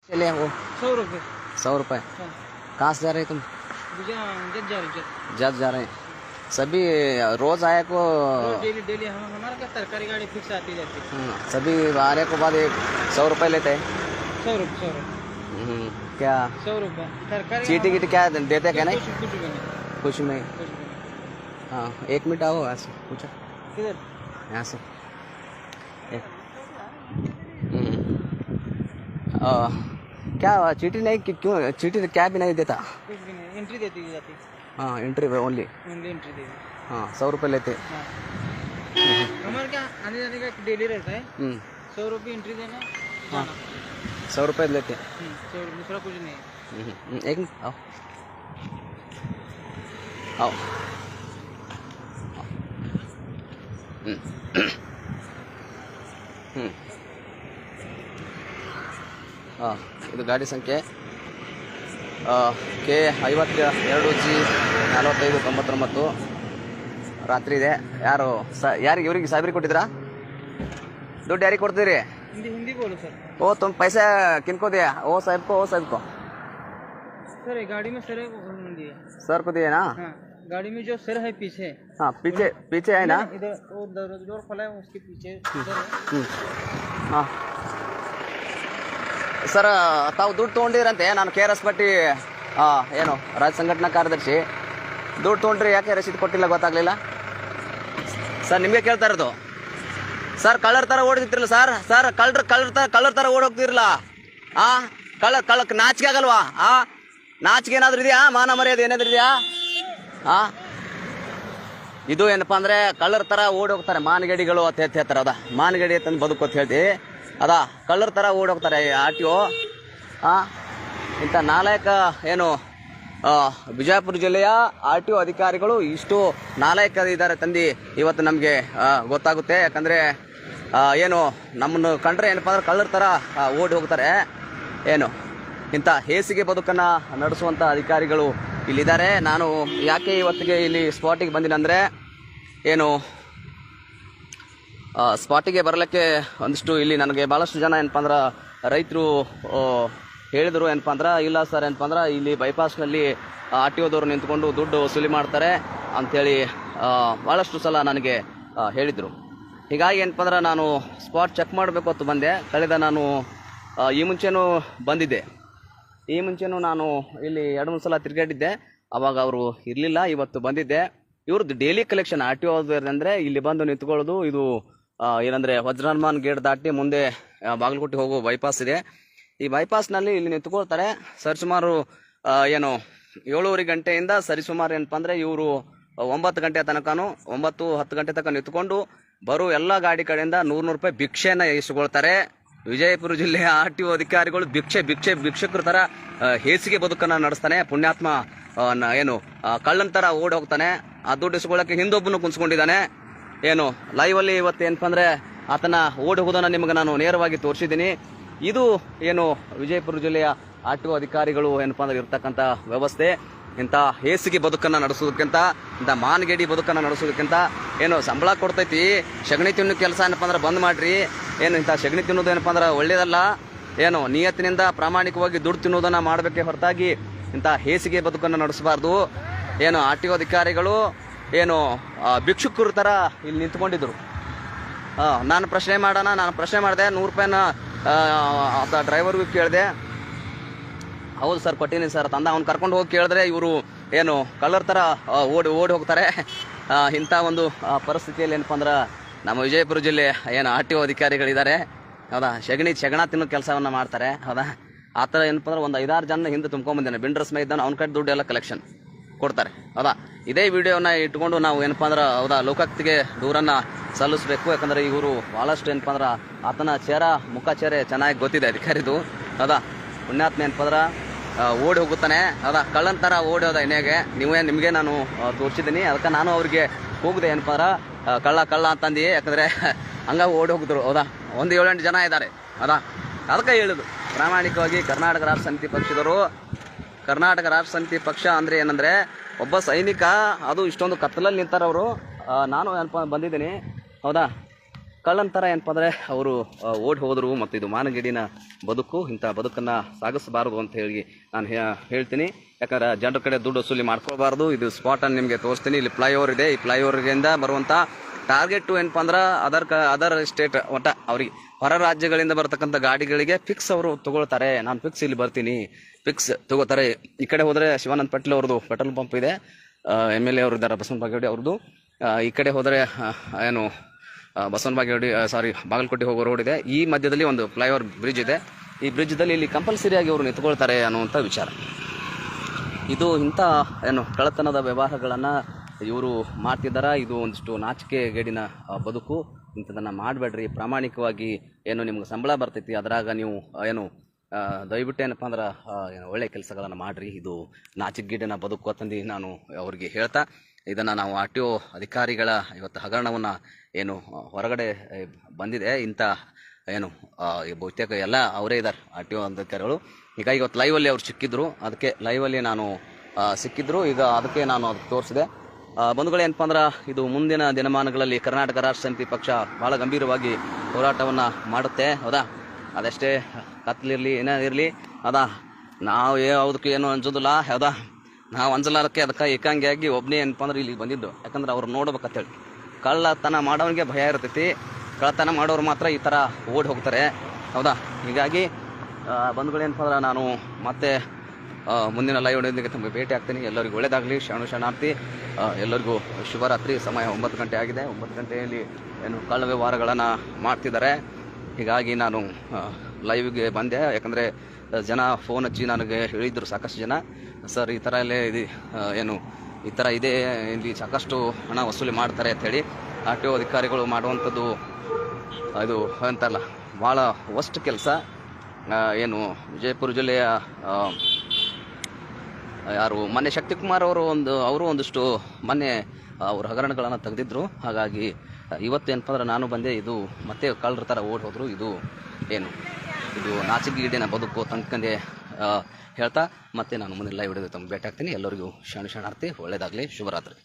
चले वो 100 रुपये। 100 रुपये। हाँ। कहाँ से जा रहे तुम? जज जा रहे जज जा रहे हैं सभी रोज आए को? डेली डेली हमारा क्या तरकारी गाड़ी फिक्स आती जाती है। सभी आने को बाद 100 रुपये लेते हैं। 100 रुपये। क्या 100 रुपये तरकारी चीटी गिटी क्या देते क्या? नहीं कुछ भी नहीं। कुछ नहीं। हाँ 1 मिनट आओ ऐसे पूछो किधर? यहाँ से क्या चीटी नहीं क्यों? चीटी क्या भी नहीं देता? कुछ भी नहीं, एंट्री देती जाती। हाँ एंट्री ओनली एंट्री देती। हाँ 100 रुपये लेते। हाँ। हमारे क्या आने जाने का डेली रहता है। 100 रुपये एंट्री देना। हाँ 100 रुपये लेते। 100 रुपये, दूसरा कुछ नहीं है। 1 मिनट आओ आओ। ಹಾಂ ಇದು ಗಾಡಿ ಸಂಖ್ಯೆ K52G4599 ರಾತ್ರಿ ಇದೆ. ಯಾರು ಯಾರಿಗೆ ಇವ್ರಿಗೆ ಸಾಹೇಬ್ರಿಗೆ ಕೊಟ್ಟಿದ್ರಾ? ದುಡ್ಡು ಯಾರಿಗೆ ಕೊಡ್ತೀರಿ? हिंदी बोलो सर। ओ तुम पैसा किनको दिया? वो साहब को सर गाड़ी में सर दिया। सर को दिए ना? हाँ, गाड़ी में जो सर है पीछे। हाँ पीछे है ना? इधर वो डोर खुला है उसके पीछे। ಹಾಂ ಸರ್ ತಾವು ದುಡ್ಡು ತೊಗೊಂಡಿರಂತೆ. ನಾನು KRS ಪಟ್ಟಿ ಏನು ರಾಜ್ಯ ಸಂಘಟನಾ ಕಾರ್ಯದರ್ಶಿ. ದುಡ್ಡು ತೊಗೊಂಡ್ರಿ ಯಾಕೆ ರಸೀದಿ ಕೊಟ್ಟಿಲ್ಲ ಗೊತ್ತಾಗ್ಲಿಲ್ಲ ಸರ್? ನಿಮಗೆ ಕೇಳ್ತಾ ಇರೋದು ಸರ್. ಕಳ್ಳರ್ ಥರ ಓಡಿರ್ತಿರಲ್ಲ ಸರ್. ಕಳ್ಳರ್ ಥರ ಓಡಿ ಹೋಗ್ತಿರಲ್ಲ. ಕಳ್ಳಕ್ಕೆ ನಾಚಿಕೆ ಆಗಲ್ವಾ? ನಾಚಿಕೆ ಏನಾದ್ರು ಇದೆಯಾ? ಮಾನ ಮರ್ಯಾದೆ ಏನಾದ್ರು ಇದೆಯಾ? ಇದು ಏನಪ್ಪಾ ಅಂದ್ರೆ ಕಳ್ಳರ್ ಥರ ಓಡಿ ಹೋಗ್ತಾರೆ ಮಾನಗೇಡಿಗಳು ಅಂತ ಹೇಳ್ತಾರೆ. ಅದ ಮಾನಗೇಡಿ ಅಂತಂದು ಬದುಕು ಅಂತ ಹೇಳ್ತಿ ಅದಾ. ಕಳ್ಳರ್ ಥರ ಓಡಿ ಹೋಗ್ತಾರೆ RTO. ಇಂಥ ನಾಲಾಯಕ ಏನು ಬಿಜಾಪುರ ಜಿಲ್ಲೆಯ RTO ಅಧಿಕಾರಿಗಳು ಇಷ್ಟು ನಾಲಾಯಕ ಇದ್ದಾರೆ ತಂದು ಇವತ್ತು ನಮಗೆ ಗೊತ್ತಾಗುತ್ತೆ. ಯಾಕಂದರೆ ಏನು ನಮ್ಮನ್ನು ಕಂಡ್ರೆ ಏನಪ್ಪ ಅಂದ್ರೆ ಕಳ್ಳರ ಥರ ಓಡಿ ಹೋಗ್ತಾರೆ. ಏನು ಇಂಥ ಹೇಸಿಗೆ ಬದುಕನ್ನು ನಡೆಸುವಂಥ ಅಧಿಕಾರಿಗಳು ಇಲ್ಲಿದ್ದಾರೆ. ನಾನು ಯಾಕೆ ಇವತ್ತಿಗೆ ಇಲ್ಲಿ ಸ್ಪಾಟಿಗೆ ಬಂದಿನಂದರೆ ಏನು ಸ್ಪಾಟಿಗೆ ಬರಲಿಕ್ಕೆ ಒಂದಿಷ್ಟು ಇಲ್ಲಿ ನನಗೆ ಭಾಳಷ್ಟು ಜನ ಏನಪ್ಪ ಅಂದ್ರೆ ರೈತರು ಹೇಳಿದರು ಏನಪ್ಪ ಅಂದ್ರೆ ಇಲ್ಲ ಸರ್ ಏನಪ್ಪ ಅಂದ್ರೆ ಇಲ್ಲಿ ಬೈಪಾಸ್ನಲ್ಲಿ RTOದವ್ರು ನಿಂತ್ಕೊಂಡು ದುಡ್ಡು ವಸೂಲಿ ಮಾಡ್ತಾರೆ ಅಂಥೇಳಿ ಭಾಳಷ್ಟು ಸಲ ನನಗೆ ಹೇಳಿದರು. ಹೀಗಾಗಿ ಏನಪ್ಪ ಅಂದ್ರೆ ನಾನು ಸ್ಪಾಟ್ ಚೆಕ್ ಮಾಡಬೇಕು ಅಂತ ಬಂದೆ. ಕಳೆದ ನಾನು ಈ ಮುಂಚೆನೂ ಬಂದಿದ್ದೆ. ಈ ಮುಂಚೆನೂ ನಾನು ಇಲ್ಲಿ 2-3 ಸಲ ತಿರುಗಾಡಿದ್ದೆ. ಆವಾಗ ಅವರು ಇರಲಿಲ್ಲ. ಇವತ್ತು ಬಂದಿದ್ದೆ. ಇವ್ರದ್ದು ಡೈಲಿ ಕಲೆಕ್ಷನ್ RTO ಅಂದರೆ ಇಲ್ಲಿ ಬಂದು ನಿಂತ್ಕೊಳ್ಳೋದು. ಇದು ಏನಂದರೆ ವಜ್ರಹನುಮಾನ್ ಗೇಟ್ ದಾಟಿ ಮುಂದೆ ಬಾಗಲಕೋಟೆ ಹೋಗೋ ಬೈಪಾಸ್ ಇದೆ. ಈ ಬೈಪಾಸ್ನಲ್ಲಿ ಇಲ್ಲಿ ನಿಂತ್ಕೊಳ್ತಾರೆ ಸರಿಸುಮಾರು ಏನು 7:30 ಗಂಟೆಯಿಂದ ಸರಿಸುಮಾರು ಏನಪ್ಪ ಅಂದರೆ ಇವರು 9 ಗಂಟೆ ತನಕನೂ 9-10 ಗಂಟೆ ತನಕ ನಿಂತ್ಕೊಂಡು ಬರೋ ಎಲ್ಲ ಗಾಡಿ ಕಡೆಯಿಂದ 100 ರೂಪಾಯಿ ಭಿಕ್ಷೆನ ಇಸ್ಕೊಳ್ತಾರೆ. ವಿಜಯಪುರ ಜಿಲ್ಲೆಯ RTO ಅಧಿಕಾರಿಗಳು ಭಿಕ್ಷಕರ ಥರ ಹೇಸಿಗೆ ಬದುಕನ್ನು ನಡೆಸ್ತಾನೆ. ಪುಣ್ಯಾತ್ಮ ಏನು ಕಳ್ಳನ ಥರ ಓಡಿ ಹೋಗ್ತಾನೆ. ಆ ದುಡ್ಡು ಇಸ್ಕೊಳ್ಳೋಕ್ಕೆ ಹಿಂದೊಬ್ಬನು ಕುಂತ್ಕೊಂಡಿದ್ದಾನೆ. ಏನು ಲೈವಲ್ಲಿ ಇವತ್ತು ಏನಪ್ಪ ಅಂದರೆ ಆತನ ಓಡಿ ಹೋಗೋದನ್ನು ನಿಮಗೆ ನಾನು ನೇರವಾಗಿ ತೋರಿಸಿದ್ದೀನಿ. ಇದು ಏನು ವಿಜಯಪುರ ಜಿಲ್ಲೆಯ RTO ಅಧಿಕಾರಿಗಳು ಏನಪ್ಪ ಅಂದ್ರೆ ಇರ್ತಕ್ಕಂಥ ವ್ಯವಸ್ಥೆ. ಇಂಥ ಹೇಸಿಗೆ ಬದುಕನ್ನು ನಡೆಸೋದಕ್ಕಿಂತ, ಇಂಥ ಮಾನಗೇಡಿ ಬದುಕನ್ನು ನಡೆಸೋದಕ್ಕಿಂತ ಏನು ಸಂಬಳ ಕೊಡ್ತೈತಿ ಸಗಣಿ ತಿನ್ನೋ ಕೆಲಸ ಏನಪ್ಪ ಅಂದ್ರೆ ಬಂದ್ ಮಾಡ್ರಿ. ಏನು ಇಂಥ ಸಗಣಿ ತಿನ್ನೋದು ಏನಪ್ಪ ಅಂದ್ರೆ ಒಳ್ಳೇದಲ್ಲ. ಏನು ನಿಯತ್ತಿನಿಂದ ಪ್ರಾಮಾಣಿಕವಾಗಿ ದುಡ್ಡು ತಿನ್ನೋದನ್ನು ಮಾಡಬೇಕೇ ಹೊರತಾಗಿ ಇಂಥ ಹೇಸಿಗೆ ಬದುಕನ್ನು ನಡೆಸಬಾರ್ದು. ಏನು RTO ಅಧಿಕಾರಿಗಳು ಏನು ಭಿಕ್ಷುಕರ ಥರ ಇಲ್ಲಿ ನಿಂತ್ಕೊಂಡಿದ್ರು. ನಾನು ಪ್ರಶ್ನೆ ಮಾಡಿದೆ. 100 ರೂಪಾಯಿನ ಡ್ರೈವರ್ಗೂ ಕೇಳಿದೆ. ಹೌದು ಸರ್ ಕೊಟ್ಟಿನಿ ಸರ್ ತಂದ. ಅವ್ನು ಕರ್ಕೊಂಡು ಹೋಗಿ ಕೇಳಿದ್ರೆ ಇವರು ಏನು ಕಳ್ಳರ ಥರ ಓಡಿ ಹೋಗ್ತಾರೆ. ಇಂಥ ಒಂದು ಪರಿಸ್ಥಿತಿಯಲ್ಲಿ ಏನಪ್ಪ ಅಂದ್ರೆ ನಮ್ಮ ವಿಜಯಪುರ ಜಿಲ್ಲೆ ಏನು RTO ಅಧಿಕಾರಿಗಳಿದ್ದಾರೆ. ಹೌದಾ, ಸೆಗಣ ತಿನ್ನೋ ಕೆಲಸವನ್ನು ಮಾಡ್ತಾರೆ. ಹೌದಾ, ಆ ಥರ ಏನಪ್ಪ ಅಂದ್ರೆ ಒಂದು 5-6 ಜನ ಹಿಂದೆ ತುಂಬ್ಕೊಂಬಂದಿದ್ದಾನೆ. ಬಿಂಡ್ರಸ್ ಮೈ ಇದ್ದಾನೆ, ಅವ್ನ ಕಡೆ ದುಡ್ಡು ಎಲ್ಲ ಕಲೆಕ್ಷನ್ ಕೊಡ್ತಾರೆ. ಹೌದಾ, ಇದೇ ವಿಡಿಯೋನ ಇಟ್ಕೊಂಡು ನಾವು ಏನಪ್ಪ ಅಂದ್ರೆ ಹೌದಾ ಲೋಕಾಯುಕ್ತಿಗೆ ದೂರನ್ನು ಸಲ್ಲಿಸಬೇಕು. ಯಾಕಂದರೆ ಇವರು ಭಾಳಷ್ಟು ಏನಪ್ಪ ಅಂದ್ರೆ ಆತನ ಮುಖ ಚೇರೆ ಚೆನ್ನಾಗಿ ಗೊತ್ತಿದೆ ಅಧಿಕಾರಿದು. ಹೌದಾ, ಪುಣ್ಯಾತ್ಮ ಏನಪ್ಪ ಅಂದ್ರೆ ಓಡಿ ಹೋಗುತ್ತಾನೆ. ಹೌದಾ, ಕಳ್ಳನ ಥರ ಓಡಿ ಹೋದ ಇನ್ನೇಗೆ ನಿಮಗೆ ನಾನು ತೋರಿಸಿದ್ದೀನಿ. ಅದಕ್ಕೆ ನಾನು ಅವ್ರಿಗೆ ಹೋಗಿದೆ ಏನಪ್ಪ ಅಂದ್ರೆ ಕಳ್ಳ ಅಂತಂದು. ಯಾಕಂದರೆ ಹಂಗಾಗಿ ಓಡಿ ಹೋಗಿದ್ರು. ಹೌದಾ, 7-8 ಜನ ಇದ್ದಾರೆ. ಹೌದಾ, ಅದಕ್ಕೆ ಹೇಳಿದ್ರು ಪ್ರಾಮಾಣಿಕವಾಗಿ ಕರ್ನಾಟಕ ರಾಷ್ಟ್ರ ಸಮಿತಿ ಪಕ್ಷದವರು. ಕರ್ನಾಟಕ ರಾಷ್ಟ್ರ ಸಮಿತಿ ಪಕ್ಷ ಅಂದರೆ ಏನಂದರೆ ಒಬ್ಬ ಸೈನಿಕ, ಅದು ಇಷ್ಟೊಂದು ಕತ್ತಲಲ್ಲಿ ನಿಂತಾರವರು. ನಾನು ಏನಪ್ಪ ಬಂದಿದ್ದೀನಿ. ಹೌದಾ, ಕಳ್ಳನ ಥರ ಏನಪ್ಪ ಅಂದರೆ ಅವರು ಓಡಿ ಹೋದರು. ಮತ್ತು ಇದು ಮಾನಗೇಡಿನ ಬದುಕು. ಇಂಥ ಬದುಕನ್ನು ಸಾಗಿಸಬಾರದು ಅಂತ ಹೇಳಿ ನಾನು ಹೇಳ್ತೀನಿ. ಯಾಕಂದ್ರೆ ಜನರ ಕಡೆ ದುಡ್ಡು ವಸೂಲಿ ಮಾಡ್ಕೊಳ್ಬಾರ್ದು. ಇದು ಸ್ಪಾಟನ್ನು ನಿಮಗೆ ತೋರಿಸ್ತೀನಿ. ಇಲ್ಲಿ ಫ್ಲೈಓವರ್ ಇದೆ. ಈ ಫ್ಲೈಓವರ್ಗಿಂದ ಬರುವಂಥ ಟಾರ್ಗೆಟು ಏನಪ್ಪ ಅಂದ್ರೆ ಅದರ್ ಸ್ಟೇಟ್ ಒಟ್ಟ ಅವ್ರಿಗೆ ಹೊರ ರಾಜ್ಯಗಳಿಂದ ಬರ್ತಕ್ಕಂಥ ಗಾಡಿಗಳಿಗೆ ಫಿಕ್ಸ್ ಅವರು ತಗೊಳ್ತಾರೆ. ನಾನು ಫಿಕ್ಸ್ ಇಲ್ಲಿ ಬರ್ತೀನಿ, ಫಿಕ್ಸ್ ತಗೋತಾರೆ. ಈ ಕಡೆ ಹೋದರೆ ಶಿವಾನಂದ ಪಾಟೀಲ್ ಅವ್ರದ್ದು ಪೆಟ್ರೋಲ್ ಪಂಪ್ ಇದೆ, MLA ಅವರು ಇದ್ದಾರೆ, ಬಸವನ ಬಾಗೇವಾಡಿ ಅವ್ರದ್ದು. ಈ ಕಡೆ ಹೋದರೆ ಏನು ಬಸವನ ಬಾಗೇವಾಡಿ ಬಾಗಲಕೋಟೆ ಹೋಗೋ ರೋಡ್ ಇದೆ. ಈ ಮಧ್ಯದಲ್ಲಿ ಒಂದು ಫ್ಲೈಓವರ್ ಬ್ರಿಡ್ಜ್ ಇದೆ. ಈ ಬ್ರಿಡ್ಜ್ದಲ್ಲಿ ಇಲ್ಲಿ ಕಂಪಲ್ಸರಿಯಾಗಿ ಅವರು ನಿಂತ್ಕೊಳ್ತಾರೆ ಅನ್ನುವಂಥ ವಿಚಾರ. ಇದು ಇಂಥ ಕಳ್ಳತನದ ವ್ಯವಹಾರಗಳನ್ನು ಇವರು ಮಾಡ್ತಿದ್ದಾರೆ. ಇದು ಒಂದಿಷ್ಟು ನಾಚಿಕೆಗೇಡಿನ ಬದುಕು. ಇಂಥದನ್ನು ಮಾಡಬೇಡ್ರಿ. ಪ್ರಾಮಾಣಿಕವಾಗಿ ನಿಮ್ಗೆ ಸಂಬಳ ಬರ್ತೈತಿ, ಅದರಾಗ ನೀವು ದಯವಿಟ್ಟು ಏನಪ್ಪ ಅಂದ್ರೆ ಒಳ್ಳೆ ಕೆಲಸಗಳನ್ನು ಮಾಡಿರಿ. ಇದು ನಾಚಿಕೆಗೇಡಿನ ಬದುಕು ಅಂತಂದು ನಾನು ಅವ್ರಿಗೆ ಹೇಳ್ತಾ, ಇದನ್ನು ನಾವು RTO ಅಧಿಕಾರಿಗಳ ಇವತ್ತು ಹಗರಣವನ್ನು ಹೊರಗಡೆ ಬಂದಿದೆ. ಇಂಥ ಬಹುತೇಕ ಎಲ್ಲ ಅವರೇ ಇದ್ದಾರೆ RTO ಅಧಿಕಾರಿಗಳು. ಹೀಗಾಗಿ ಇವತ್ತು ಲೈವಲ್ಲಿ ಅವ್ರು ಸಿಕ್ಕಿದ್ರು, ಅದಕ್ಕೆ ಲೈವಲ್ಲಿ ನಾನು ಸಿಕ್ಕಿದ್ರು. ಈಗ ಅದಕ್ಕೆ ನಾನು ಅದಕ್ಕೆ ತೋರಿಸಿದೆ. ಬಂಧುಗಳೇನಪ್ಪ ಅಂದ್ರೆ ಇದು ಮುಂದಿನ ದಿನಮಾನಗಳಲ್ಲಿ ಕರ್ನಾಟಕ ರಾಷ್ಟ್ರ ಸಮಿತಿ ಪಕ್ಷ ಭಾಳ ಗಂಭೀರವಾಗಿ ಹೋರಾಟವನ್ನು ಮಾಡುತ್ತೆ. ಹೌದಾ, ಅದಷ್ಟೇ ಕತ್ಲಿರಲಿ ಏನೇ ಇರಲಿ, ಹೌದಾ, ನಾವು ಯಾವುದಕ್ಕೂ ಏನು ಅಂಜೋದಿಲ್ಲ. ಹೌದಾ, ನಾವು ಅಂಜಲಾರಕ್ಕೆ ಅದಕ್ಕೆ ಏಕಾಂಗಿಯಾಗಿ ಒಬ್ಬನೇ ಏನಪ್ಪ ಅಂದ್ರೆ ಇಲ್ಲಿ ಬಂದಿದ್ದು. ಯಾಕಂದ್ರೆ ಅವ್ರು ನೋಡ್ಬೇಕಂತೇಳಿ. ಕಳ್ಳತನ ಮಾಡೋನಿಗೆ ಭಯ ಇರ್ತೈತಿ, ಕಳ್ಳತನ ಮಾಡೋರು ಮಾತ್ರ ಈ ಥರ ಓಡಿ ಹೋಗ್ತಾರೆ. ಹೌದಾ, ಹೀಗಾಗಿ ಬಂಧುಗಳೇನಪ್ಪ ಅಂದ್ರೆ ನಾನು ಮತ್ತೆ ಮುಂದಿನ ಲೈವ್ನೊಂದಿಗೆ ತಮಗೆ ಭೇಟಿ ಆಗ್ತೀನಿ. ಎಲ್ಲರಿಗೂ ಒಳ್ಳೆಯದಾಗಲಿ. ಶರಣಾರ್ಥಿ. ಎಲ್ಲರಿಗೂ ಶುಭರಾತ್ರಿ. ಸಮಯ 9 ಗಂಟೆ ಆಗಿದೆ. 9 ಗಂಟೆಯಲ್ಲಿ ಕಳ್ಳ ವ್ಯವಹಾರಗಳನ್ನು ಮಾಡ್ತಿದ್ದಾರೆ. ಹೀಗಾಗಿ ನಾನು ಲೈವ್ಗೆ ಬಂದೆ. ಯಾಕಂದರೆ ಜನ ಫೋನ್ ಹಚ್ಚಿ ನನಗೆ ಹೇಳಿದ್ರು, ಸಾಕಷ್ಟು ಜನ, ಸರ್ ಈ ಥರ ಎಲ್ಲ ಇದು ಈ ಥರ ಇದೆ, ಇಲ್ಲಿ ಸಾಕಷ್ಟು ಹಣ ವಸೂಲಿ ಮಾಡ್ತಾರೆ ಅಂಥೇಳಿ. RTO ಅಧಿಕಾರಿಗಳು ಮಾಡುವಂಥದ್ದು ಇದು ಅಂತಾರಲ್ಲ, ಭಾಳ ವರ್ಸ್ಟ್ ಕೆಲಸ. ವಿಜಯಪುರ ಜಿಲ್ಲೆಯ ಯಾರು ಮೊನ್ನೆ ಶಕ್ತಿಕುಮಾರ್ ಅವರು ಒಂದಿಷ್ಟು ಮೊನ್ನೆ ಅವ್ರ ಹಗರಣಗಳನ್ನು ತೆಗೆದಿದ್ರು. ಹಾಗಾಗಿ ಇವತ್ತು ಏನಪ್ಪ ಅಂದ್ರೆ ನಾನು ಬಂದೆ. ಇದು ಮತ್ತೆ ಕಳ್ಳರ ಥರ ಓಡಿ ಹೋದರು. ಇದು ನಾಚಿಕೆಗೇಡಿನ ಬದುಕು ತನ್ಕಂದೆ ಹೇಳ್ತಾ ಮತ್ತೆ ನಾನು ಮುಂದೆ ಲೈವ್ ವಿಡಿಯೋ ತಮ್ಮ ಭೇಟಿ ಆಗ್ತೀನಿ. ಎಲ್ಲರಿಗೂ ಶರಣಾರ್ಥಿ. ಒಳ್ಳೆಯದಾಗಲಿ. ಶುಭರಾತ್ರಿ.